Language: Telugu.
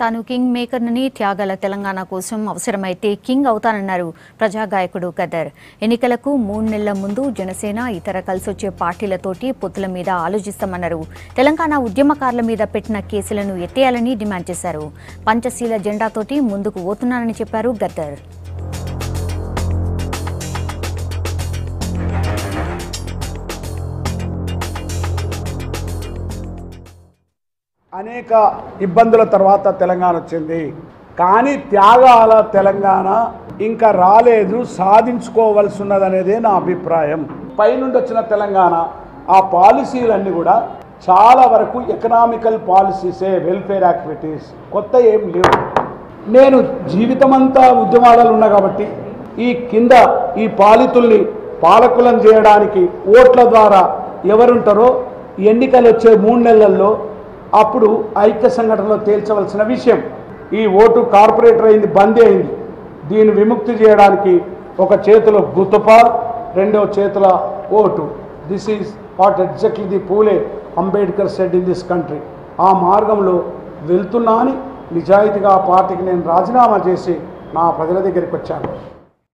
తాను కింగ్ మేకర్ని త్యాగాల తెలంగాణ కోసం అవసరమైతే కింగ్ అవుతానన్నారు ప్రజాగాయకుడు గద్దర్. ఎన్నికలకు 3 నెలల ముందు జనసేన ఇతర కలిసొచ్చే పార్టీలతోటి పొత్తుల మీద ఆలోచిస్తామన్నారు. తెలంగాణ ఉద్యమకారుల మీద పెట్టిన కేసులను ఎత్తేయాలని డిమాండ్ చేశారు. పంచశీల జెండాతోటి ముందుకు పోతున్నానని చెప్పారు గద్దర్. అనేక ఇబ్బందుల తర్వాత తెలంగాణ వచ్చింది. కానీ త్యాగాల తెలంగాణ ఇంకా రాలేదు, సాధించుకోవాల్సి ఉన్నదనేదే నా అభిప్రాయం. పైనుండి వచ్చిన తెలంగాణ ఆ పాలసీలన్నీ కూడా చాలా వరకు ఎకనామికల్ పాలసీసే, వెల్ఫేర్ యాక్టివిటీస్, కొత్త ఏం లేవు. నేను జీవితమంతా ఉద్యమాలలో ఉన్నా కాబట్టి ఈ పాలితుల్ని పాలకులను చేయడానికి ఓట్ల ద్వారా ఎవరుంటారో ఎన్నికలు వచ్చే 3 నెలల్లో అప్పుడు ఐక్య సంఘటనలో తేల్చవలసిన విషయం. ఈ ఓటు కార్పొరేటర్ అయింది, బందీ అయింది. దీన్ని విముక్తి చేయడానికి ఒక చేతిలో గుత్తప, రెండవ చేతుల vote. This is what exactly the Phule Ambedkar said in this country. ఆ మార్గంలో వెళ్తున్నా అని నిజాయితీగా ఆ పార్టీకి నేను రాజీనామా చేసి నా ప్రజల దగ్గరికి వచ్చాను.